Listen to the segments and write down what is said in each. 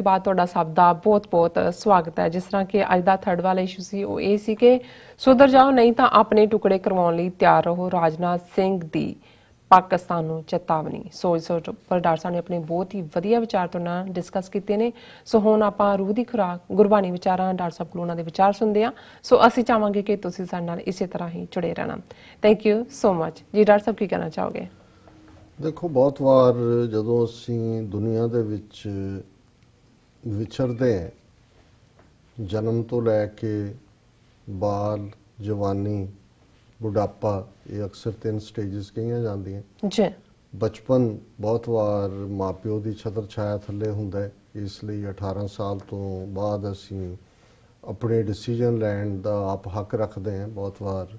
ਤੋਂ ਬਾਅਦ ਤੁਹਾਡਾ ਸਭ ਦਾ ਬਹੁਤ-ਬਹੁਤ ਸਵਾਗਤ ਹੈ। ਜਿਸ ਤਰ੍ਹਾਂ ਕਿ ਅੱਜ ਦਾ ਥਰਡ ਵਾਲਾ ਇਸ਼ੂ ਸੀ ਉਹ ਇਹ ਸੀ ਕਿ ਸੁਧਰ ਜਾਓ ਨਹੀਂ ਤਾਂ ਆਪਣੇ ਟੁਕੜੇ ਕਰਵਾਉਣ ਲਈ ਤਿਆਰ ਰਹੋ। ਰਾਜਨਾਥ ਸਿੰਘ ਦੀ ਪਾਕਿਸਤਾਨ ਨੂੰ ਚੇਤਾਵਨੀ। ਸੋ ਇਸ ਉੱਪਰ ਡਾਕਟਰ ਸਾਹਿਬ ਨੇ ਆਪਣੇ ਬਹੁਤ ਹੀ ਵਧੀਆ ਵਿਚਾਰ ਤੋਂ ਨਾਲ ਡਿਸਕਸ ਕੀਤੇ ਨੇ। ਸੋ ਹੁਣ ਆਪਾਂ ਰੂਹ ਦੀ ਖੁਰਾਕ ਗੁਰਬਾਣੀ ਵਿਚਾਰਾਂ ਡਾਕਟਰ ਸਾਹਿਬ ਕੋਲੋਂ ਉਹਨਾਂ ਦੇ ਵਿਚਾਰ ਸੁਣਦੇ ਹਾਂ। ਸੋ ਅਸੀਂ ਚਾਹਾਂਗੇ ਕਿ ਤੁਸੀਂ ਸਾਡੇ ਨਾਲ ਇਸੇ ਤਰ੍ਹਾਂ ਹੀ ਜੁੜੇ ਰਹਿਣਾ। ਥੈਂਕ ਯੂ ਸੋ ਮਚ ਜੀ। ਡਾਕਟਰ ਸਾਹਿਬ ਕੀ ਕਹਿਣਾ ਚਾਹੋਗੇ? ਦੇਖੋ, ਬਹੁਤ ਵਾਰ ਜਦੋਂ ਅਸੀਂ ਦੁਨੀਆ ਦੇ ਵਿੱਚ ਵਿਚਰਦੇ ਹਾਂ, ਜਨਮ ਤੋਂ ਲੈ ਕੇ ਬਾਲ, ਜਵਾਨੀ, ਬੁਢਾਪਾ, ਇਹ ਅਕਸਰ 3 ਸਟੇਜਸ ਕਹੀਆਂ ਜਾਂਦੀਆਂ ਜੀ। ਬਚਪਨ ਬਹੁਤ ਵਾਰ ਮਾਪਿਓ ਦੀ ਛਤਰ ਛਾਇਆ ਥੱਲੇ ਹੁੰਦਾ ਹੈ, ਇਸ ਲਈ 18 ਸਾਲ ਤੋਂ ਬਾਅਦ ਅਸੀਂ ਆਪਣੇ ਡਿਸੀਜਨ ਲੈਣ ਦਾ ਆਪ ਹੱਕ ਰੱਖਦੇ ਹਾਂ। ਬਹੁਤ ਵਾਰ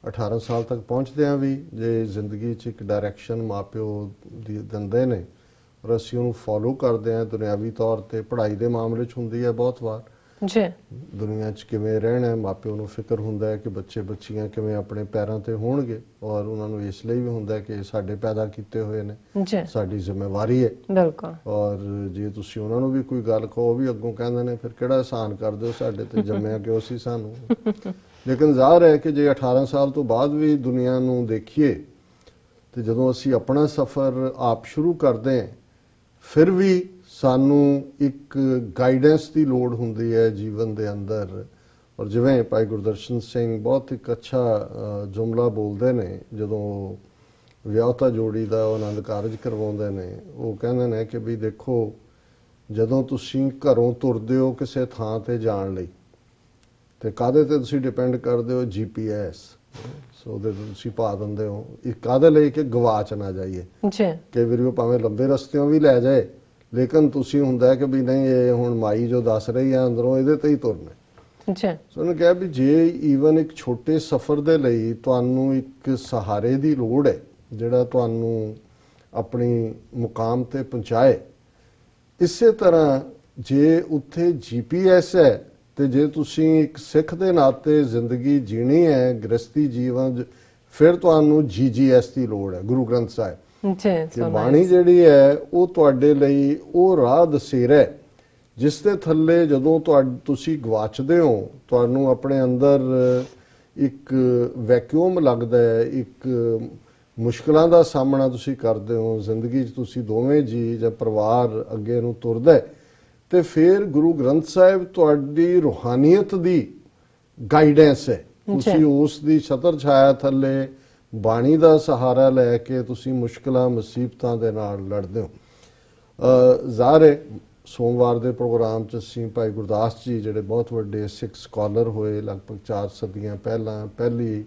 18 ਸਾਲ ਤੱਕ ਪਹੁੰਚਦੇ ਹਾਂ ਵੀ ਜੇ ਜ਼ਿੰਦਗੀ 'ਚ ਇੱਕ ਡਾਇਰੈਕਸ਼ਨ ਮਾਪਿਓ ਦੀ ਦਿੰਦੇ ਨੇ ਔਰ ਅਸੀਂ ਉਹਨੂੰ ਫੋਲੋ ਕਰਦੇ ਹਾਂ। ਦੁਨਿਆਵੀ ਤੌਰ 'ਤੇ ਪੜ੍ਹਾਈ ਦੇ ਮਾਮਲੇ 'ਚ ਹੁੰਦੀ ਹੈ ਬਹੁਤ ਵਾਰ ਜੀ। ਦੁਨੀਆ 'ਚ ਕਿਵੇਂ ਰਹਿਣਾ, ਮਾਪਿਓ ਨੂੰ ਫਿਕਰ ਹੁੰਦਾ ਹੈ ਕਿ ਬੱਚੇ ਬੱਚੀਆਂ ਕਿਵੇਂ ਆਪਣੇ ਪੈਰਾਂ 'ਤੇ ਹੋਣਗੇ ਔਰ ਉਹਨਾਂ ਨੂੰ ਇਸ ਲਈ ਵੀ ਹੁੰਦਾ ਕਿ ਸਾਡੇ ਪੈਦਾ ਕੀਤੇ ਹੋਏ ਨੇ, ਸਾਡੀ ਜ਼ਿੰਮੇਵਾਰੀ ਹੈ। ਬਿਲਕੁਲ। ਔਰ ਜੇ ਤੁਸੀਂ ਉਹਨਾਂ ਨੂੰ ਵੀ ਕੋਈ ਗੱਲ ਕਹੋ, ਉਹ ਵੀ ਅੱਗੋਂ ਕਹਿੰਦੇ ਨੇ ਫਿਰ ਕਿਹੜਾ ਅਹਿਸਾਨ ਕਰਦੇ ਹੋ ਸਾਡੇ 'ਤੇ, ਜੰਮਿਆ ਕਿਉਂ ਸੀ ਸਾਨੂੰ। ਲੇਕਿਨ ਜ਼ਾਹਰ ਹੈ ਕਿ ਜੇ 18 ਸਾਲ ਤੋਂ ਬਾਅਦ ਵੀ ਦੁਨੀਆ ਨੂੰ ਦੇਖੀਏ ਤੇ ਜਦੋਂ ਅਸੀਂ ਆਪਣਾ ਸਫ਼ਰ ਆਪ ਸ਼ੁਰੂ ਕਰਦੇ ਹਾਂ ਫਿਰ ਵੀ ਸਾਨੂੰ ਇੱਕ ਗਾਈਡੈਂਸ ਦੀ ਲੋੜ ਹੁੰਦੀ ਹੈ ਜੀਵਨ ਦੇ ਅੰਦਰ। ਔਰ ਜਿਵੇਂ ਭਾਈ ਗੁਰਦਰਸ਼ਨ ਸਿੰਘ ਬਹੁਤ ਇੱਕ ਅੱਛਾ ਜੁਮਲਾ ਬੋਲਦੇ ਨੇ ਜਦੋਂ ਵਿਆਹੁਤਾ ਜੋੜੀ ਦਾ ਉਹ ਆਨੰਦ ਕਾਰਜ ਕਰਵਾਉਂਦੇ ਨੇ। ਉਹ ਕਹਿੰਦੇ ਨੇ ਕਿ ਵੀ ਦੇਖੋ, ਜਦੋਂ ਤੁਸੀਂ ਘਰੋਂ ਤੁਰਦੇ ਹੋ ਕਿਸੇ ਥਾਂ ਤੇ ਜਾਣ ਲਈ ਤੇ ਕਾਹਦੇ ਤੇ ਤੁਸੀਂ ਡਿਪੈਂਡ ਕਰਦੇ ਹੋ? GPS। ਸੋ ਉਹਦੇ ਤੁਸੀਂ ਪਾ ਦਿੰਦੇ ਹੋ ਇਹ ਕਾਹਦੇ ਲਈ ਕਿ ਗਵਾਚ ਨਾ ਜਾਈਏ। ਕਈ ਵਾਰੀ ਉਹ ਭਾਵੇਂ ਲੰਬੇ ਰਸਤਿਓਂ ਵੀ ਲੈ ਜਾਏ ਲੇਕਿਨ ਤੁਸੀਂ ਹੁੰਦਾ ਕਿ ਵੀ ਨਹੀਂ, ਇਹ ਹੁਣ ਮਾਈ ਜੋ ਦੱਸ ਰਹੀ ਹੈ ਅੰਦਰੋਂ ਇਹਦੇ ਤੇ ਹੀ ਤੁਰਨਾ। ਸੋ ਉਹਨੇ ਕਿਹਾ ਵੀ ਜੇ ਈਵਨ ਇੱਕ ਛੋਟੇ ਸਫ਼ਰ ਦੇ ਲਈ ਤੁਹਾਨੂੰ ਇੱਕ ਸਹਾਰੇ ਦੀ ਲੋੜ ਹੈ ਜਿਹੜਾ ਤੁਹਾਨੂੰ ਆਪਣੀ ਮੁਕਾਮ ਤੇ ਪਹੁੰਚਾਏ, ਇਸੇ ਤਰ੍ਹਾਂ ਜੇ ਉੱਥੇ GPS ਹੈ ਤੇ ਜੇ ਤੁਸੀਂ ਇੱਕ ਸਿੱਖ ਦੇ ਨਾਤੇ ਜ਼ਿੰਦਗੀ ਜੀਣੀ ਹੈ, ਗ੍ਰਸਤੀ ਜੀਵਨ, ਫਿਰ ਤੁਹਾਨੂੰ GGS ਦੀ ਲੋੜ ਹੈ, ਗੁਰੂ ਗ੍ਰੰਥ ਸਾਹਿਬ। ਕਿ ਬਾਣੀ ਜਿਹੜੀ ਹੈ ਉਹ ਤੁਹਾਡੇ ਲਈ ਉਹ ਰਾਹ ਦਸੇਰਾ ਹੈ ਜਿਸ ਦੇ ਥੱਲੇ ਜਦੋਂ ਤੁਸੀਂ ਗਵਾਚਦੇ ਹੋ, ਤੁਹਾਨੂੰ ਆਪਣੇ ਅੰਦਰ ਇੱਕ ਵੈਕਿਊਮ ਲੱਗਦਾ ਹੈ, ਇੱਕ ਮੁਸ਼ਕਲਾਂ ਦਾ ਸਾਹਮਣਾ ਤੁਸੀਂ ਕਰਦੇ ਹੋ ਜ਼ਿੰਦਗੀ 'ਚ, ਤੁਸੀਂ ਦੋਵੇਂ ਜੀ ਜਾਂ ਪਰਿਵਾਰ ਅੱਗੇ ਨੂੰ ਤੁਰਦਾ ਤੇ ਫਿਰ ਗੁਰੂ ਗ੍ਰੰਥ ਸਾਹਿਬ ਤੁਹਾਡੀ ਰੂਹਾਨੀਅਤ ਦੀ ਗਾਈਡੈਂਸ ਹੈ। ਤੁਸੀਂ ਉਸ ਦੀ ਛਤਰ ਛਾਇਆ ਥੱਲੇ ਬਾਣੀ ਦਾ ਸਹਾਰਾ ਲੈ ਕੇ ਤੁਸੀਂ ਮੁਸ਼ਕਲਾਂ ਮੁਸੀਬਤਾਂ ਦੇ ਨਾਲ ਲੜਦੇ ਹੋ। ਜ਼ਾਹਰ ਹੈ ਸੋਮਵਾਰ ਦੇ ਪ੍ਰੋਗਰਾਮ 'ਚ ਅਸੀਂ ਭਾਈ ਗੁਰਦਾਸ ਜੀ ਜਿਹੜੇ ਬਹੁਤ ਵੱਡੇ ਸਿੱਖ ਸਕਾਲਰ ਹੋਏ ਲਗਭਗ 4 ਸਦੀਆਂ ਪਹਿਲਾਂ, ਪਹਿਲੀ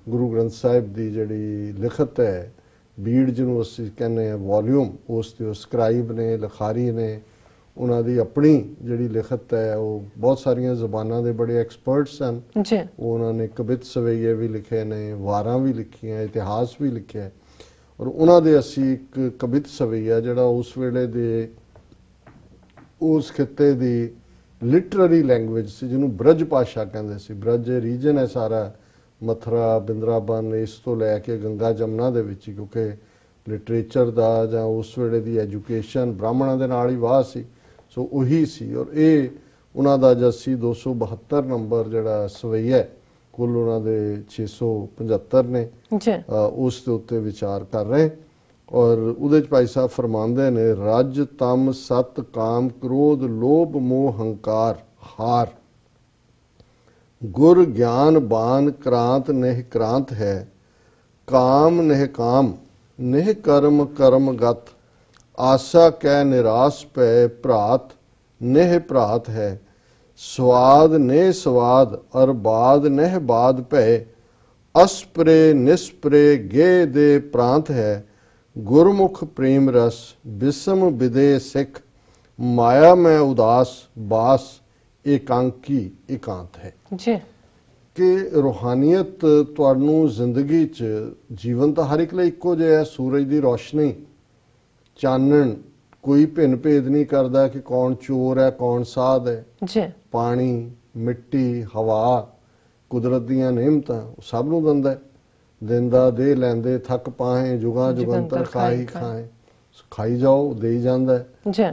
ਗੁਰੂ ਗ੍ਰੰਥ ਸਾਹਿਬ ਦੀ ਜਿਹੜੀ ਲਿਖਤ ਹੈ, ਬੀੜ ਜਿਹਨੂੰ ਅਸੀਂ ਕਹਿੰਦੇ ਹਾਂ ਵੋਲਿਊਮ, ਉਸ ਦੇ ਸਕਰਾਈਬ ਨੇ, ਲਿਖਾਰੀ ਨੇ, ਉਹਨਾਂ ਦੀ ਆਪਣੀ ਜਿਹੜੀ ਲਿਖਤ ਹੈ ਉਹ ਬਹੁਤ ਸਾਰੀਆਂ ਜ਼ਬਾਨਾਂ ਦੇ ਬੜੇ ਐਕਸਪਰਟਸ ਹਨ। ਉਹਨਾਂ ਨੇ ਕਵਿਤ ਸਵਈਏ ਵੀ ਲਿਖੇ ਨੇ, ਵਾਰਾਂ ਵੀ ਲਿਖੀਆਂ, ਇਤਿਹਾਸ ਵੀ ਲਿਖਿਆ। ਔਰ ਉਹਨਾਂ ਦੇ ਅਸੀਂ ਇੱਕ ਕਵਿਤ ਸਵਈਆ ਜਿਹੜਾ ਉਸ ਵੇਲੇ ਦੇ ਉਸ ਖਿੱਤੇ ਦੀ ਲਿਟਰਰੀ ਲੈਂਗੁਏਜ ਸੀ ਜਿਹਨੂੰ ਬ੍ਰਜ ਭਾਸ਼ਾ ਕਹਿੰਦੇ ਸੀ। ਬ੍ਰਜ ਰੀਜਨ ਹੈ ਸਾਰਾ, ਮਥੁਰਾ, ਬਿੰਦਰਾਬਨ, ਇਸ ਤੋਂ ਲੈ ਕੇ ਗੰਗਾ ਜਮਨਾ ਦੇ ਵਿੱਚ, ਕਿਉਂਕਿ ਲਿਟਰੇਚਰ ਦਾ ਜਾਂ ਉਸ ਵੇਲੇ ਦੀ ਐਜੂਕੇਸ਼ਨ ਬ੍ਰਾਹਮਣਾਂ ਦੇ ਨਾਲ ਹੀ ਵਾਹ ਸੀ। ਸੋ ਉਹੀ ਸੀ ਔਰ ਇਹ ਉਹਨਾਂ ਦਾ ਜੱਸੀ 272 ਨੰਬਰ ਜਿਹੜਾ ਸਵਈਆ, ਕੁੱਲ ਉਹਨਾਂ ਦੇ 675 ਨੇ, ਉਸ ਦੇ ਉੱਤੇ ਵਿਚਾਰ ਕਰ ਰਹੇ। ਔਰ ਉਹਦੇ 'ਚ ਭਾਈ ਸਾਹਿਬ ਫਰਮਾਉਂਦੇ ਨੇ, ਰੱਜ ਤਮ ਸਤ ਕਾਮ ਕ੍ਰੋਧ ਲੋਭ ਮੋਹ ਹੰਕਾਰ ਹਾਰ, ਗੁਰ ਗਿਆਨ ਬਾਨ ਕ੍ਰਾਂਤ ਨਿਹ ਕ੍ਰਾਂਤ ਹੈ, ਕਾਮ ਨਿਹ ਕਾਮ ਨਿਹ ਕਰਮ ਕਰਮ ਗਤ, ਆਸਾ ਕੈ ਨਿਰਾਸ ਪੈ ਭਰਾਤ ਨਿਹ ਭਰਾਤ ਹੈ, ਸਵਾਦ ਨੇ ਸਵਾਦ ਅਰ ਬਾਦ ਨਹਿ ਬਾਦ ਭੈ, ਅਸਪਰੇ ਨਿਸਪਰੇ ਗੇ ਦੇ ਪ੍ਰਾਂਤ ਹੈ, ਗੁਰਮੁਖ ਪ੍ਰੇਮ ਰਸ ਬਿਸਮ ਵਿਦੇ ਸਿੱਖ, ਮਾਇਆ ਮੈਂ ਉਦਾਸ ਬਾਸ ਇਕਾਂਕੀ ਇਕਾਂਤ ਹੈ। ਕਿ ਰੂਹਾਨੀਅਤ ਤੁਹਾਨੂੰ ਜ਼ਿੰਦਗੀ 'ਚ, ਜੀਵਨ ਤਾਂ ਹਰ ਇੱਕ ਲਈ ਇੱਕੋ ਜਿਹਾ ਹੈ, ਸੂਰਜ ਦੀ ਰੋਸ਼ਨੀ, ਚਾਨਣ, ਕੋਈ ਭਿੰਨ ਭੇਦ ਨਹੀਂ ਕਰਦਾ ਕਿ ਕੌਣ ਚੋਰ ਹੈ ਕੌਣ ਸਾਧ ਹੈ। ਪਾਣੀ, ਮਿੱਟੀ, ਹਵਾ, ਕੁਦਰਤ ਦੀਆਂ ਨਿਯਮਤਾਂ ਸਭ ਨੂੰ ਦਿੰਦਾ ਹੈ। ਦਿੰਦਾ ਦੇ ਲੈਂਦੇ ਥੱਕ ਪਾਹੇ, ਜੁਗਾਂ ਜੁਗੰਤਰ ਖਾਹੀ ਖਾਏ। ਖਾਈ ਜਾਓ, ਦੇਈ ਜਾਂਦਾ ਹੈ। ਜੀ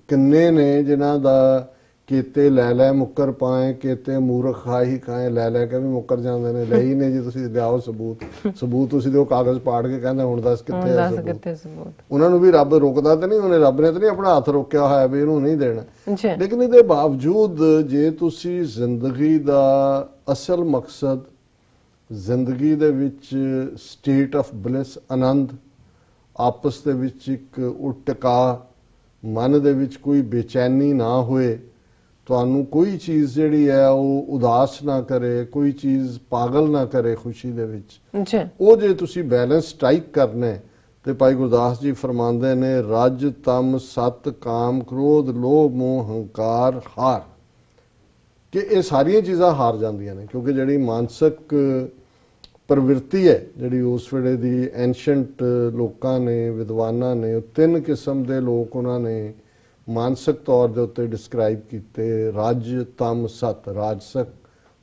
ਕਿੰਨੇ ਨੇ ਜਿਨ੍ਹਾਂ ਦਾ ਕੀਤੇ ਲੈ ਲੈ ਮੁੱਕਰ ਪਾਏ, ਕੀਤੇ ਮੂਰਖ ਖਾਈ ਖਾਏ, ਲੈ ਲੈ ਕੇ ਵੀ ਮੁੱਕਰ ਜਾਂਦੇ ਨੇ। ਲਈ ਨੇ ਜੀ, ਤੁਸੀਂ ਲਿਆਓ ਸਬੂਤ। ਸਬੂਤ ਤੁਸੀਂ ਦਿਓ, ਕਾਗਜ਼ ਪਾੜ ਕੇ ਕਹਿੰਦੇ ਹੁਣ ਦੱਸ ਕਿੱਥੇ ਹੈ ਸਬੂਤ। ਉਹਨਾਂ ਨੂੰ ਵੀ ਰੱਬ ਰੋਕਦਾ ਤੇ ਨਹੀਂ, ਉਹਨੇ ਰੱਬ ਨੇ ਤਾਂ ਨਹੀਂ ਆਪਣਾ ਹੱਥ ਰੋਕਿਆ ਹੋਇਆ ਵੀ ਇਹਨੂੰ ਨਹੀਂ ਦੇਣਾ। ਲੇਕਿਨ ਇਹਦੇ ਬਾਵਜੂਦ ਜੇ ਤੁਸੀਂ ਜ਼ਿੰਦਗੀ ਦਾ ਅਸਲ ਮਕਸਦ, ਜ਼ਿੰਦਗੀ ਦੇ ਵਿੱਚ ਸਟੇਟ ਆਫ ਬਲਿਸ, ਆਨੰਦ, ਆਪਸ ਦੇ ਵਿੱਚ ਇੱਕ ਟਿਕਾ, ਮਨ ਦੇ ਵਿੱਚ ਕੋਈ ਬੇਚੈਨੀ ਨਾ ਹੋਏ, ਤੁਹਾਨੂੰ ਕੋਈ ਚੀਜ਼ ਜਿਹੜੀ ਹੈ ਉਹ ਉਦਾਸ ਨਾ ਕਰੇ, ਕੋਈ ਚੀਜ਼ ਪਾਗਲ ਨਾ ਕਰੇ ਖੁਸ਼ੀ ਦੇ ਵਿੱਚ, ਉਹ ਜੇ ਤੁਸੀਂ ਬੈਲੈਂਸ ਸਟ੍ਰਾਈਕ ਕਰਨਾ ਤੇ ਭਾਈ ਗੁਰਦਾਸ ਜੀ ਫਰਮਾਉਂਦੇ ਨੇ, ਰਜ ਤਮ ਸਤ ਕਾਮ ਕ੍ਰੋਧ ਲੋਭ ਮੋਹ ਹੰਕਾਰ ਹਾਰ, ਕਿ ਇਹ ਸਾਰੀਆਂ ਚੀਜ਼ਾਂ ਹਾਰ ਜਾਂਦੀਆਂ ਨੇ। ਕਿਉਂਕਿ ਜਿਹੜੀ ਮਾਨਸਿਕ ਪ੍ਰਵਿਰਤੀ ਹੈ, ਜਿਹੜੀ ਉਸ ਵੇਲੇ ਦੀ ਐਂਸ਼ੈਂਟ ਲੋਕਾਂ ਨੇ, ਵਿਦਵਾਨਾਂ ਨੇ, ਉਹ 3 ਕਿਸਮ ਦੇ ਲੋਕ ਉਹਨਾਂ ਨੇ ਮਾਨਸਿਕ ਤੌਰ ਦੇ ਉੱਤੇ ਡਿਸਕ੍ਰਾਈਬ ਕੀਤੇ, ਰਜ ਤਮ ਸਤ, ਰਾਜਸਕ,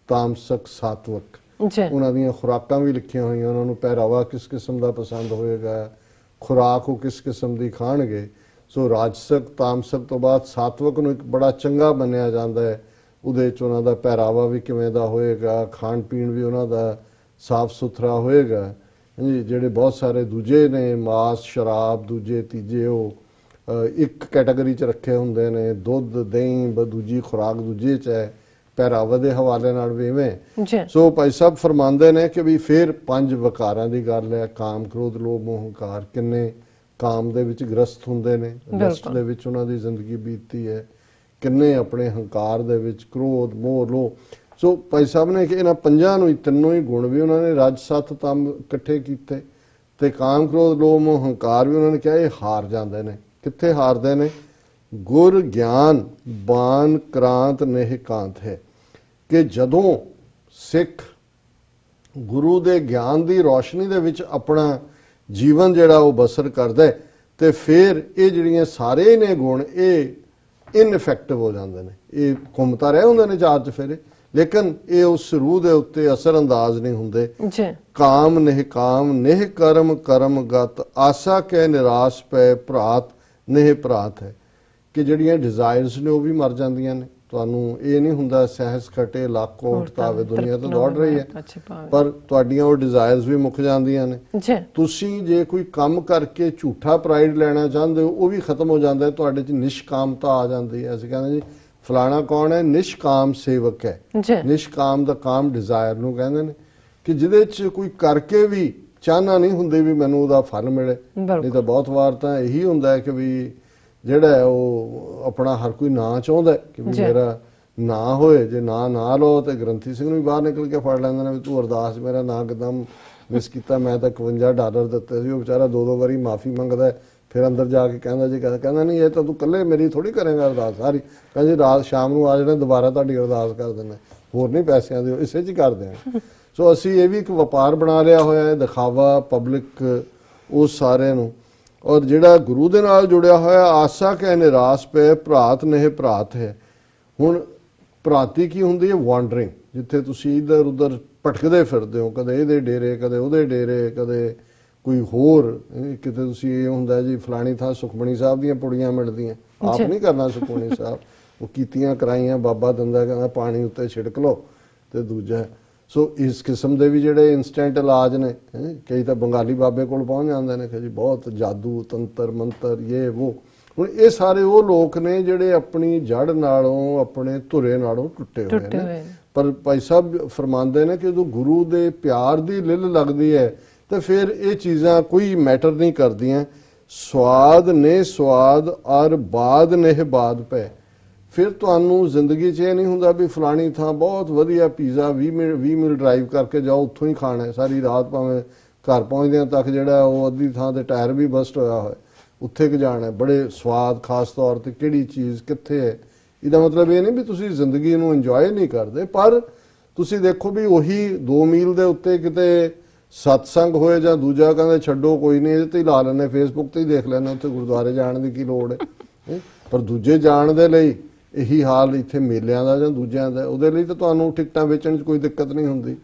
ਤਾਮਸਕ, ਸਾਤਵਕ। ਉਹਨਾਂ ਦੀਆਂ ਖੁਰਾਕਾਂ ਵੀ ਲਿਖੀਆਂ ਹੋਈਆਂ, ਉਹਨਾਂ ਨੂੰ ਪਹਿਰਾਵਾ ਕਿਸ ਕਿਸਮ ਦਾ ਪਸੰਦ ਹੋਏਗਾ, ਖੁਰਾਕ ਉਹ ਕਿਸ ਕਿਸਮ ਦੀ ਖਾਣਗੇ। ਸੋ ਰਾਜਸਕ ਤਾਮਸਕ ਤੋਂ ਬਾਅਦ ਸਾਤਵਕ ਨੂੰ ਇੱਕ ਬੜਾ ਚੰਗਾ ਮੰਨਿਆ ਜਾਂਦਾ ਹੈ। ਉਹਦੇ 'ਚ ਉਹਨਾਂ ਦਾ ਪਹਿਰਾਵਾ ਵੀ ਕਿਵੇਂ ਦਾ ਹੋਏਗਾ, ਖਾਣ ਪੀਣ ਵੀ ਉਹਨਾਂ ਦਾ ਸਾਫ ਸੁਥਰਾ ਹੋਏਗਾ। ਜਿਹੜੇ ਬਹੁਤ ਸਾਰੇ ਦੂਜੇ ਨੇ, ਮਾਸ, ਸ਼ਰਾਬ, ਦੂਜੇ ਤੀਜੇ, ਉਹ ਇੱਕ ਕੈਟਾਗਰੀ 'ਚ ਰੱਖੇ ਹੁੰਦੇ ਨੇ। ਦੁੱਧ, ਦਹੀਂ, ਦੂਜੀ ਖੁਰਾਕ ਦੂਜੇ 'ਚ ਹੈ। ਪਹਿਰਾਵੇ ਦੇ ਹਵਾਲੇ ਨਾਲ ਵੀ ਇਵੇਂ। ਸੋ ਭਾਈ ਸਾਹਿਬ ਫਰਮਾਉਂਦੇ ਨੇ ਕਿ ਵੀ ਫਿਰ 5 ਵਿਕਾਰਾਂ ਦੀ ਗੱਲ ਹੈ, ਕਾਮ ਕ੍ਰੋਧ ਲੋਭ ਮੋਹ ਹੰਕਾਰ। ਕਿੰਨੇ ਕਾਮ ਦੇ ਵਿੱਚ ਗ੍ਰਸਤ ਹੁੰਦੇ ਨੇ, ਲਸਟ ਦੇ ਵਿੱਚ ਉਹਨਾਂ ਦੀ ਜ਼ਿੰਦਗੀ ਬੀਤਦੀ ਹੈ। ਕਿੰਨੇ ਆਪਣੇ ਹੰਕਾਰ ਦੇ ਵਿੱਚ, ਕ੍ਰੋਧ ਮੋਹ ਲੋਭ। ਸੋ ਭਾਈ ਸਾਹਿਬ ਨੇ ਕਿ ਇਹਨਾਂ 5 ਨੂੰ ਹੀ, ਤਿੰਨੋਂ ਹੀ ਗੁਣ ਵੀ ਉਹਨਾਂ ਨੇ ਰਜ ਸਤ ਤਮ ਇਕੱਠੇ ਕੀਤੇ, ਤੇ ਕਾਮ ਕ੍ਰੋਧ ਲੋਭ ਮੋਹ ਹੰਕਾਰ ਵੀ ਉਹਨਾਂ ਨੇ ਕਿਹਾ ਇਹ ਹਾਰ ਜਾਂਦੇ ਨੇ। ਕਿੱਥੇ ਹਾਰਦੇ ਨੇ? ਗੁਰ ਗਿਆਨ ਬਾਨ ਕ੍ਰਾਂਤ ਨਹਿ ਕਾਂਤ ਹੈ, ਕਿ ਜਦੋਂ ਸਿੱਖ ਗੁਰੂ ਦੇ ਗਿਆਨ ਦੀ ਰੋਸ਼ਨੀ ਦੇ ਵਿੱਚ ਆਪਣਾ ਜੀਵਨ ਜਿਹੜਾ ਉਹ ਬਸਰ ਕਰਦਾ, ਤੇ ਫਿਰ ਇਹ ਜਿਹੜੀਆਂ ਸਾਰੇ ਨੇ ਗੁਣ ਇਹ ਇਨਇਫੈਕਟਿਵ ਹੋ ਜਾਂਦੇ ਨੇ। ਇਹ ਘੁੰਮਤਾ ਰਹੇ ਹੁੰਦੇ ਨੇ ਚਾਰ ਚਫੇਰੇ, ਲੇਕਿਨ ਇਹ ਉਸ ਰੂਹ ਦੇ ਉੱਤੇ ਅਸਰ ਅੰਦਾਜ਼ ਨਹੀਂ ਹੁੰਦੇ। ਕਾਮ ਨਿਹ ਕਾਮ ਨਿਹ ਕਰਮ ਕਰਮ ਗਤ, ਆਸਾ ਕਹਿ ਨਿਰਾਸ਼ ਪੈ ਭਰਾਤ ਨਿਹ ਭਰਾਤ ਹੈ, ਕਿ ਜਿਹੜੀਆਂ ਡਿਜ਼ਾਇਰਸ ਨੇ ਉਹ ਵੀ ਮਰ ਜਾਂਦੀਆਂ ਨੇ। ਤੁਹਾਨੂੰ ਇਹ ਨਹੀਂ ਹੁੰਦਾ ਸਹਿਸ ਖਟੇ ਲਾਖੋ ਉਠਤਾਵੇ, ਦੁਨੀਆ ਤਾਂ ਦੌੜ ਰਹੀ ਹੈ, ਪਰ ਤੁਹਾਡੀਆਂ ਉਹ ਡਿਜ਼ਾਇਰਸ ਵੀ ਮੁੱਕ ਜਾਂਦੀਆਂ ਨੇ। ਤੁਸੀਂ ਜੇ ਕੋਈ ਕੰਮ ਕਰਕੇ ਝੂਠਾ ਪ੍ਰਾਈਡ ਲੈਣਾ ਚਾਹੁੰਦੇ ਹੋ, ਉਹ ਵੀ ਖਤਮ ਹੋ ਜਾਂਦਾ ਹੈ। ਤੁਹਾਡੇ 'ਚ ਨਿਸ਼ਕਾਮਤਾ ਆ ਜਾਂਦੀ ਹੈ। ਅਸੀਂ ਕਹਿੰਦੇ ਜੀ ਫਲਾਣਾ ਕੌਣ ਹੈ? ਨਿਸ਼ਕਾਮ ਸੇਵਕ ਹੈ। ਨਿਸ਼ਕਾਮ ਦਾ ਕਾਮ ਡਿਜ਼ਾਇਰ ਨੂੰ ਕਹਿੰਦੇ ਨੇ, ਕਿ ਜਿਹਦੇ 'ਚ ਕੋਈ ਕਰਕੇ ਵੀ ਚਾਹਨਾ ਨਹੀਂ ਹੁੰਦੀ ਵੀ ਮੈਨੂੰ ਉਹਦਾ ਫਲ ਮਿਲੇ। ਨਹੀਂ ਤਾਂ ਬਹੁਤ ਵਾਰ ਤਾਂ ਇਹੀ ਹੁੰਦਾ ਹੈ ਕਿ ਵੀ ਜਿਹੜਾ ਹੈ ਉਹ ਆਪਣਾ ਹਰ ਕੋਈ ਨਾਂ ਚਾਹੁੰਦਾ ਕਿ ਮੇਰਾ ਨਾਂ ਹੋਏ। ਜੇ ਨਾ ਲਓ ਤੇ ਗ੍ਰੰਥੀ ਸਿੰਘ ਨੂੰ ਵੀ ਬਾਹਰ ਨਿਕਲ ਕੇ ਫੜ ਲੈਂਦੇ ਨੇ ਵੀ ਤੂੰ ਅਰਦਾਸ ਮੇਰਾ ਨਾਂ ਕਿੱਦਾਂ ਮਿਸ ਕੀਤਾ, ਮੈਂ ਤਾਂ $51 ਦਿੱਤੇ ਸੀ। ਉਹ ਵਿਚਾਰਾ 2 ਵਾਰੀ ਮਾਫੀ ਮੰਗਦਾ, ਫਿਰ ਅੰਦਰ ਜਾ ਕੇ ਕਹਿੰਦਾ ਜੀ, ਕਹਿੰਦਾ ਨਹੀਂ ਇਹ ਤਾਂ ਤੂੰ ਇਕੱਲੇ ਮੇਰੀ ਥੋੜੀ ਕਰੇਗਾ ਅਰਦਾਸ ਸਾਰੀ। ਕਹਿੰਦੇ ਰਾਤ ਸ਼ਾਮ ਨੂੰ ਆ ਜਾਣਾ, ਦੁਬਾਰਾ ਤੁਹਾਡੀ ਅਰਦਾਸ ਕਰ ਦੇਣਾ, ਹੋਰ ਨਹੀਂ ਪੈਸਿਆਂ ਦੀ, ਇਸੇ 'ਚ ਹੀ ਕਰਦੇ ਹਾਂ। ਸੋ ਅਸੀਂ ਇਹ ਵੀ ਇੱਕ ਵਪਾਰ ਬਣਾ ਲਿਆ ਹੋਇਆ ਹੈ, ਦਿਖਾਵਾ, ਪਬਲਿਕ, ਉਹ ਸਾਰਿਆਂ ਨੂੰ। ਔਰ ਜਿਹੜਾ ਗੁਰੂ ਦੇ ਨਾਲ ਜੁੜਿਆ ਹੋਇਆ, ਆਸਾ ਕਹਿ ਨਿਰਾਸ਼ ਪਏ ਭਰਾਤ ਨਹਿ ਭਰਾਤ ਹੈ। ਹੁਣ ਭਰਾਤੀ ਕੀ ਹੁੰਦੀ ਹੈ? ਵਾਂਡਰਿੰਗ, ਜਿੱਥੇ ਤੁਸੀਂ ਇੱਧਰ ਉੱਧਰ ਭਟਕਦੇ ਫਿਰਦੇ ਹੋ, ਕਦੇ ਇਹਦੇ ਡੇਰੇ, ਕਦੇ ਉਹਦੇ ਡੇਰੇ, ਕਦੇ ਕੋਈ ਹੋਰ ਕਿਤੇ। ਤੁਸੀਂ ਇਹ ਹੁੰਦਾ ਜੀ ਫਲਾਣੀ ਥਾਂ ਸੁਖਮਣੀ ਸਾਹਿਬ ਦੀਆਂ ਪੁੜੀਆਂ ਮਿਲਦੀਆਂ, ਆਪ ਨਹੀਂ ਕਰਨਾ ਸੁਖਮਣੀ ਸਾਹਿਬ, ਉਹ ਕੀਤੀਆਂ ਕਰਾਈਆਂ, ਬਾਬਾ ਦੰਦਾ ਕਹਿੰਦਾ ਪਾਣੀ ਉੱਤੇ ਛਿੜਕ ਲਓ। ਤੇ ਦੂਜਾ ਸੋ ਇਸ ਕਿਸਮ ਦੇ ਵੀ ਜਿਹੜੇ ਇੰਸਟੈਂਟ ਇਲਾਜ ਨੇ, ਕਈ ਤਾਂ ਬੰਗਾਲੀ ਬਾਬੇ ਕੋਲ ਪਹੁੰਚ ਜਾਂਦੇ ਨੇ ਕਿ ਜੀ ਬਹੁਤ ਜਾਦੂ ਤੰਤਰ ਮੰਤਰ ਇਹ ਉਹ। ਹੁਣ ਇਹ ਸਾਰੇ ਉਹ ਲੋਕ ਨੇ ਜਿਹੜੇ ਆਪਣੀ ਜੜ ਨਾਲੋਂ, ਆਪਣੇ ਧੁਰੇ ਨਾਲੋਂ ਟੁੱਟੇ ਹੋਏ ਨੇ। ਪਰ ਭਾਈ ਸਾਹਿਬ ਫਰਮਾਉਂਦੇ ਨੇ ਕਿ ਜਦੋਂ ਗੁਰੂ ਦੇ ਪਿਆਰ ਦੀ ਲਿਲ ਲੱਗਦੀ ਹੈ ਤੇ ਫਿਰ ਇਹ ਚੀਜ਼ਾਂ ਕੋਈ ਮੈਟਰ ਨਹੀਂ ਕਰਦੀਆਂ। ਸਵਾਦ ਨੇ ਸਵਾਦ ਔਰ ਬਾਦ ਨੇ ਬਾਦ ਪੈ। ਫਿਰ ਤੁਹਾਨੂੰ ਜ਼ਿੰਦਗੀ 'ਚ ਇਹ ਨਹੀਂ ਹੁੰਦਾ ਵੀ ਫਲਾਣੀ ਥਾਂ ਬਹੁਤ ਵਧੀਆ ਪੀਜ਼ਾ 20 ਮਿਲ ਡਰਾਈਵ ਕਰਕੇ ਜਾਓ, ਉੱਥੋਂ ਹੀ ਖਾਣਾ ਸਾਰੀ ਰਾਤ, ਭਾਵੇਂ ਘਰ ਪਹੁੰਚਦਿਆਂ ਤੱਕ ਜਿਹੜਾ ਉਹ ਅੱਧੀ ਥਾਂ ਤੇ ਟਾਇਰ ਵੀ ਬਸਟ ਹੋਇਆ ਹੋਇਆ, ਉੱਥੇ ਕਿ ਜਾਣਾ ਬੜੇ ਸਵਾਦ, ਖਾਸ ਤੌਰ ਤੇ ਕਿਹੜੀ ਚੀਜ਼ ਕਿੱਥੇ ਹੈ। ਇਹਦਾ ਮਤਲਬ ਇਹ ਨਹੀਂ ਵੀ ਤੁਸੀਂ ਜ਼ਿੰਦਗੀ ਨੂੰ ਇੰਜੋਏ ਨਹੀਂ ਕਰਦੇ, ਪਰ ਤੁਸੀਂ ਦੇਖੋ ਵੀ ਉਹੀ 2 ਮੀਲ ਦੇ ਉੱਤੇ ਕਿਤੇ ਸਤਸੰਗ ਹੋਏ ਜਾਂ ਦੂਜਾ ਕਹਿੰਦੇ ਛੱਡੋ ਕੋਈ ਨਹੀਂ, ਇਹਦੇ ਤੇ ਹੀ ਲਾ ਲੈਂਦੇ, ਫੇਸਬੁੱਕ ਤੇ ਹੀ ਦੇਖ ਲੈਂਦੇ, ਉੱਥੇ ਗੁਰਦੁਆਰੇ ਜਾਣ ਦੀ ਕੀ ਲੋੜ ਹੈ। ਪਰ ਦੂਜੇ ਜਾਣ ਦੇ ਲਈ ਇਹੀ ਹਾਲ ਇੱਥੇ ਮੇਲਿਆਂ ਦਾ ਜਾਂ ਦੂਜਿਆਂ ਦਾ, ਉਹਦੇ ਲਈ ਤਾਂ ਤੁਹਾਨੂੰ ਟਿਕਟਾਂ ਵੇਚਣ 'ਚ ਕੋਈ ਦਿੱਕਤ ਨਹੀਂ ਹੁੰਦੀ।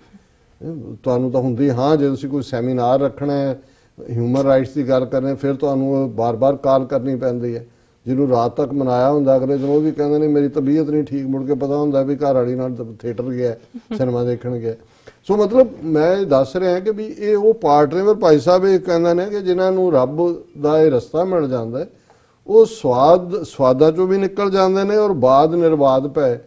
ਤੁਹਾਨੂੰ ਤਾਂ ਹੁੰਦੀ, ਹਾਂ ਜੇ ਤੁਸੀਂ ਕੋਈ ਸੈਮੀਨਾਰ ਰੱਖਣਾ ਹੈ, ਹਿਊਮਨ ਰਾਈਟਸ ਦੀ ਗੱਲ ਕਰਨੇ ਫਿਰ ਤੁਹਾਨੂੰ ਬਾਰ-ਬਾਰ ਕਾਲ ਕਰਨੀ ਪੈਂਦੀ ਹੈ। ਜਿਹਨੂੰ ਰਾਤ ਤੱਕ ਮਨਾਇਆ ਹੁੰਦਾ ਅਗਲੇ ਦਿਨ ਉਹ ਵੀ ਕਹਿੰਦੇ ਨੇ ਮੇਰੀ ਤਬੀਅਤ ਨਹੀਂ ਠੀਕ, ਮੁੜ ਕੇ ਪਤਾ ਹੁੰਦਾ ਵੀ ਘਰ ਵਾਲੀ ਨਾਲ ਥੀਏਟਰ ਗਿਆ, ਸਿਨੇਮਾ ਦੇਖਣ ਗਿਆ। ਸੋ ਮਤਲਬ ਮੈਂ ਦੱਸ ਰਿਹਾ ਕਿ ਵੀ ਇਹ ਉਹ ਪਾਰਟ ਨੇ। ਪਰ ਭਾਈ ਸਾਹਿਬ ਇਹ ਕਹਿੰਦੇ ਨੇ ਕਿ ਜਿਨ੍ਹਾਂ ਨੂੰ ਰੱਬ ਦਾ ਇਹ ਰਸਤਾ ਮਿਲ ਜਾਂਦਾ ਹੈ ਉਹ ਸਵਾਦਾਂ ਚੋਂ ਵੀ ਨਿਕਲ ਜਾਂਦੇ ਨੇ ਔਰ ਬਾਅਦ ਨਿਰਬਾਦ ਪਏ।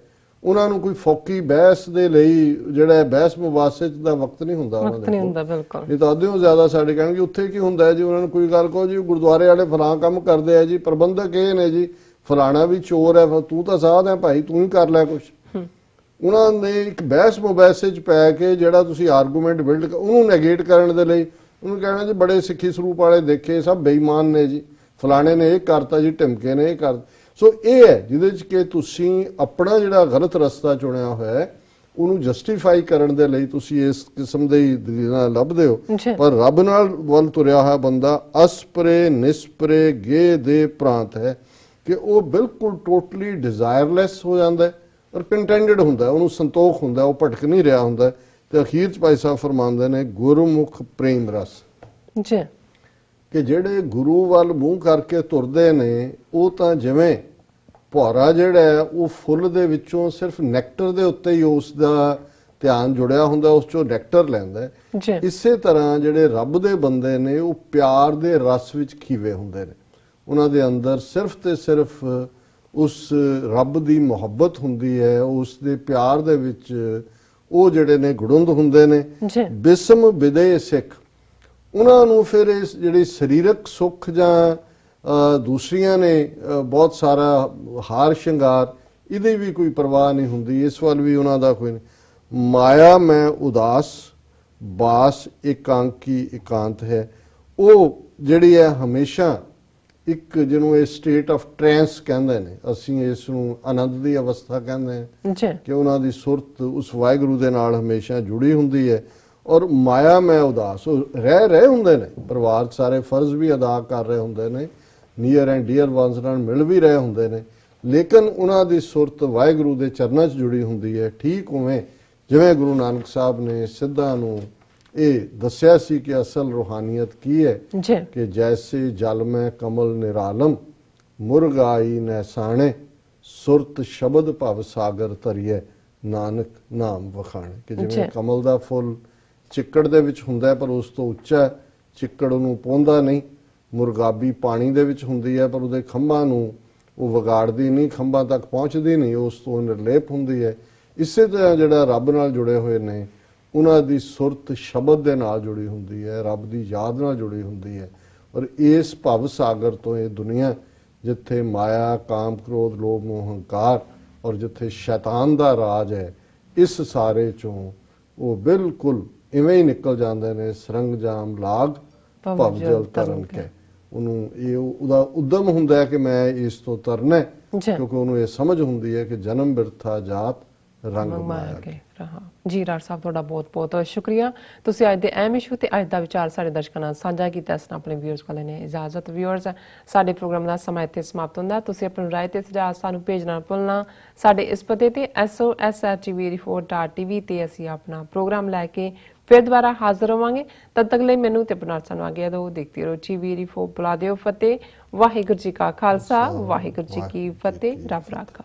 ਉਹਨਾਂ ਨੂੰ ਕੋਈ ਫੋਕੀ ਬਹਿਸ ਦੇ ਲਈ ਜਿਹੜਾ ਬਹਿਸ ਮੁਬਾਸੇ ਦਾ ਵਕਤ ਨਹੀਂ ਹੁੰਦਾ ਉਹਨਾਂ ਦੇ ਕੋਲ। ਬਿਲਕੁਲ ਨਹੀਂ ਤਾਂ ਅੱਧਿਓਂ ਜ਼ਿਆਦਾ ਸਾਡੇ ਕਹਿਣਗੇ ਉੱਥੇ ਕੀ ਹੁੰਦਾ ਹੈ ਜੀ। ਉਹਨਾਂ ਨੂੰ ਕੋਈ ਗੱਲ ਕਹੋ ਜੀ ਗੁਰਦੁਆਰੇ ਵਾਲੇ ਫਲਾਂ ਕੰਮ ਕਰਦੇ ਆ ਜੀ, ਪ੍ਰਬੰਧਕ ਇਹ ਨੇ ਜੀ, ਫਲਾਣਾ ਵੀ ਚੋਰ ਹੈ, ਤੂੰ ਤਾਂ ਸਾਧ ਹੈ ਭਾਈ, ਤੂੰ ਹੀ ਕਰ ਲੈ ਕੁਛ। ਉਹਨਾਂ ਨੇ ਇੱਕ ਬਹਿਸ ਮੁਬਾਸੇ 'ਚ ਪੈ ਕੇ ਜਿਹੜਾ ਤੁਸੀਂ ਆਰਗੂਮੈਂਟ ਬਿਲਡ ਉਹਨੂੰ ਨੈਗੇਟ ਕਰਨ ਦੇ ਲਈ ਉਹਨੂੰ ਕਹਿਣਾ ਜੀ ਬੜੇ ਸਿੱਖੀ ਸਰੂਪ ਵਾਲੇ ਦੇਖੇ ਸਭ ਬੇਈਮਾਨ ਨੇ ਜੀ, ਫਲਾਣੇ ਨੇ ਇਹ ਕਰਤਾ ਜੀ, ਢਿਮਕੇ ਨੇ ਇਹ ਕਰ। ਸੋ ਇਹ ਹੈ ਜਿਹਦੇ 'ਚ ਕਿ ਤੁਸੀਂ ਆਪਣਾ ਜਿਹੜਾ ਗਲਤ ਰਸਤਾ ਚੁਣਿਆ ਹੋਇਆ ਹੈ ਉਹਨੂੰ ਜਸਟੀਫਾਈ ਕਰਨ ਦੇ ਲਈ ਤੁਸੀਂ ਇਸ ਕਿਸਮ ਦੇ ਦਲੀਲਾਂ ਲੱਭਦੇ ਹੋ। ਪਰ ਰੱਬ ਨਾਲ ਵੱਲ ਤੁਰਿਆ ਹੋਇਆ ਬੰਦਾ ਅਸਪਰੇ ਨਿਸਪਰੇ ਗੇ ਦੇ ਪ੍ਰਾਂਤ ਹੈ ਕਿ ਉਹ ਬਿਲਕੁਲ ਟੋਟਲੀ ਡਿਜ਼ਾਇਰਲੈਸ ਹੋ ਜਾਂਦਾ ਹੈ ਔਰ ਕੰਟੈਂਟਡ ਹੁੰਦਾ, ਉਹਨੂੰ ਸੰਤੋਖ ਹੁੰਦਾ, ਉਹ ਭਟਕ ਨਹੀਂ ਰਿਹਾ ਹੁੰਦਾ। ਤੇ ਅਖੀਰ 'ਚ ਭਾਈ ਸਾਹਿਬ ਫਰਮਾਉਂਦੇ ਨੇ ਗੁਰਮੁਖ ਪ੍ਰੇਮ ਰਸ ਜੀ, ਕਿ ਜਿਹੜੇ ਗੁਰੂ ਵੱਲ ਮੂੰਹ ਕਰਕੇ ਤੁਰਦੇ ਨੇ ਉਹ ਤਾਂ ਜਿਵੇਂ ਭੌਰਾ ਜਿਹੜਾ ਹੈ ਉਹ ਫੁੱਲ ਦੇ ਵਿੱਚੋਂ ਸਿਰਫ ਨੈਕਟਰ ਦੇ ਉੱਤੇ ਹੀ ਉਸ ਦਾ ਧਿਆਨ ਜੁੜਿਆ ਹੁੰਦਾ, ਉਸ ਚੋਂ ਨੈਕਟਰ ਲੈਂਦਾ ਹੈ। ਇਸੇ ਤਰ੍ਹਾਂ ਜਿਹੜੇ ਰੱਬ ਦੇ ਬੰਦੇ ਨੇ ਉਹ ਪਿਆਰ ਦੇ ਰਸ ਵਿੱਚ ਖੀਵੇ ਹੁੰਦੇ ਨੇ। ਉਹਨਾਂ ਦੇ ਅੰਦਰ ਸਿਰਫ ਤੇ ਸਿਰਫ ਉਸ ਰੱਬ ਦੀ ਮੁਹੱਬਤ ਹੁੰਦੀ ਹੈ, ਉਸ ਦੇ ਪਿਆਰ ਦੇ ਵਿੱਚ ਉਹ ਜਿਹੜੇ ਨੇ ਗੁੜੁੰਦ ਹੁੰਦੇ ਨੇ। ਬਿਸਮ ਵਿਦੇ ਸਿੱਖ ਉਹਨਾਂ ਨੂੰ ਫਿਰ ਇਸ ਜਿਹੜੀ ਸਰੀਰਕ ਸੁੱਖ ਜਾਂ ਦੂਸਰੀਆਂ ਨੇ ਬਹੁਤ ਸਾਰਾ ਹਾਰ ਸ਼ਿੰਗਾਰ ਇਹਦੀ ਵੀ ਕੋਈ ਪਰਵਾਹ ਨਹੀਂ ਹੁੰਦੀ, ਇਸ ਵੱਲ ਵੀ ਉਹਨਾਂ ਦਾ ਕੋਈ ਨਹੀਂ। ਮਾਇਆ ਮੈਂ ਉਦਾਸ ਬਾਸ ਇਕਾਂਕੀ ਇਕਾਂਤ ਹੈ ਉਹ ਜਿਹੜੀ ਹੈ ਹਮੇਸ਼ਾ ਇੱਕ ਜਿਹਨੂੰ ਇਹ ਸਟੇਟ ਆਫ ਟ੍ਰਾਂਸ ਕਹਿੰਦੇ ਨੇ, ਅਸੀਂ ਇਸ ਨੂੰ ਆਨੰਦ ਦੀ ਅਵਸਥਾ ਕਹਿੰਦੇ ਹਾਂ ਕਿ ਉਹਨਾਂ ਦੀ ਸੁਰਤ ਉਸ ਵਾਹਿਗੁਰੂ ਦੇ ਨਾਲ ਹਮੇਸ਼ਾ ਜੁੜੀ ਹੁੰਦੀ ਹੈ। ਔਰ ਮਾਇਆ ਮੈਂ ਉਦਾਸ ਰਹਿ ਰਹੇ ਹੁੰਦੇ ਨੇ, ਪਰਿਵਾਰ ਸਾਰੇ ਫਰਜ਼ ਵੀ ਅਦਾ ਕਰ ਰਹੇ ਹੁੰਦੇ ਨੇ, ਨੀਅਰ ਐਂਡ ਡੀਅਰ ਵਨਸ ਨਾਲ ਮਿਲ ਵੀ ਰਹੇ ਹੁੰਦੇ ਨੇ, ਲੇਕਿਨ ਉਹਨਾਂ ਦੀ ਸੁਰਤ ਵਾਹਿਗੁਰੂ ਦੇ ਚਰਨਾਂ 'ਚ ਜੁੜੀ ਹੁੰਦੀ ਹੈ। ਠੀਕ ਉਵੇਂ ਜਿਵੇਂ ਗੁਰੂ ਨਾਨਕ ਸਾਹਿਬ ਨੇ ਸਿੱਧਾਂ ਨੂੰ ਇਹ ਦੱਸਿਆ ਸੀ ਕਿ ਅਸਲ ਰੂਹਾਨੀਅਤ ਕੀ ਹੈ ਕਿ ਜੈਸੇ ਜਲ ਮੈਂ ਕਮਲ ਨਿਰਾਲਮ ਮੁਰਗਾਈ ਨੈਸਾਣੇ ਸੁਰਤ ਸ਼ਬਦ ਭਵ ਸਾਗਰ ਤਰੀਏ ਨਾਨਕ ਨਾਮ ਵਖਾਣੇ। ਕਿ ਜਿਵੇਂ ਕਮਲ ਦਾ ਫੁੱਲ ਚਿੱਕੜ ਦੇ ਵਿੱਚ ਹੁੰਦਾ ਪਰ ਉਸ ਤੋਂ ਉੱਚਾ ਹੈ, ਚਿੱਕੜ ਉਹਨੂੰ ਪਾਉਂਦਾ ਨਹੀਂ। ਮੁਰਗਾਬੀ ਪਾਣੀ ਦੇ ਵਿੱਚ ਹੁੰਦੀ ਹੈ ਪਰ ਉਹਦੇ ਖੰਭਾਂ ਨੂੰ ਉਹ ਵਿਗਾੜਦੀ ਨਹੀਂ, ਖੰਭਾਂ ਤੱਕ ਪਹੁੰਚਦੀ ਨਹੀਂ, ਉਸ ਤੋਂ ਨਿਰਲੇਪ ਹੁੰਦੀ ਹੈ। ਇਸੇ ਤਰ੍ਹਾਂ ਜਿਹੜਾ ਰੱਬ ਨਾਲ ਜੁੜੇ ਹੋਏ ਨੇ ਉਹਨਾਂ ਦੀ ਸੁਰਤ ਸ਼ਬਦ ਦੇ ਨਾਲ ਜੁੜੀ ਹੁੰਦੀ ਹੈ, ਰੱਬ ਦੀ ਯਾਦ ਨਾਲ ਜੁੜੀ ਹੁੰਦੀ ਹੈ। ਔਰ ਇਸ ਭਵ ਸਾਗਰ ਤੋਂ ਇਹ ਦੁਨੀਆ ਜਿੱਥੇ ਮਾਇਆ ਕਾਮ ਕ੍ਰੋਧ ਲੋਭ ਮੋਹ ਹੰਕਾਰ ਔਰ ਜਿੱਥੇ ਸ਼ੈਤਾਨ ਦਾ ਰਾਜ ਹੈ, ਇਸ ਸਾਰੇ ਚੋਂ ਉਹ ਬਿਲਕੁਲ ਇਵੇਂ ਹੀ ਨਿਕਲ ਜਾਂਦੇ ਨੇ। ਸਰੰਗਜਾਮ ਲਾਗ ਭਵ ਜਲ ਤਰਨ ਕੇ ਉਹਨੂੰ ਇਹ ਉਹਦਾ ਉਦਮ ਹੁੰਦਾ ਹੈ ਕਿ ਮੈਂ ਇਸ ਤੋਂ ਤਰਨਾ, ਕਿਉਂਕਿ ਉਹਨੂੰ ਇਹ ਸਮਝ ਹੁੰਦੀ ਹੈ ਕਿ ਜਨਮ ਬਿਰਥਾ ਜਾਤ ਰੰਗ ਮਾਇਆ ਕੇ ਰਹਾ। ਜੀ ਰਾਜ ਸਾਹਿਬ ਤੁਹਾਡਾ ਬਹੁਤ ਬਹੁਤ ਸ਼ੁਕਰੀਆ। ਤੁਸੀਂ ਅੱਜ ਦੇ ਅਹਿਮ ਇਸ਼ੂ ਤੇ ਅੱਜ ਦਾ ਵਿਚਾਰ ਸਾਡੇ ਦਰਸ਼ਕਾਂ ਨਾਲ ਸਾਂਝਾ ਕੀਤਾ। ਇਸ ਨਾਲ ਆਪਣੇ ਵਿਊਅਰਸ ਕੋਲ ਨੇ ਇਜਾਜ਼ਤ। ਵਿਊਅਰਸ ਸਾਡੇ ਪ੍ਰੋਗਰਾਮ ਦਾ ਸਮਾਂ ਇੱਥੇ ਸਮਾਪਤ ਹੁੰਦਾ। ਤੁਸੀਂ ਆਪਣੀ ਰਾਏ ਤੇ ਸੁਝਾਅ ਸਾਨੂੰ ਭੇਜਣਾ ਭੁੱਲਣਾ। ਸਾਡੇ ਇਸ ਪਤੇ ਤੇ sos@tv.tv ਤੇ ਅਸੀਂ ਆਪਣਾ ਪ੍ਰੋਗਰਾਮ ਲੈ ਕੇ ਫਿਰ ਦੁਬਾਰਾ ਹਾਜ਼ਰ ਹੋਵਾਂਗੇ। ਤਦ ਤੱਕ ਲਈ ਮੈਨੂੰ ਤੇ ਆਪਣਾ ਸਾਨੂੰ ਆਗਿਆ ਦਿਓ। ਦੇਖਦੇ ਰਹੋ TV4। ਬੁਲਾ ਦਿਓ ਫਤਿਹ। ਵਾਹਿਗੁਰੂ ਜੀ ਕਾ ਖਾਲਸਾ, ਵਾਹਿਗੁਰੂ ਜੀ ਕੀ ਫਤਿਹ। ਰੱਬ ਰਾਖਾ।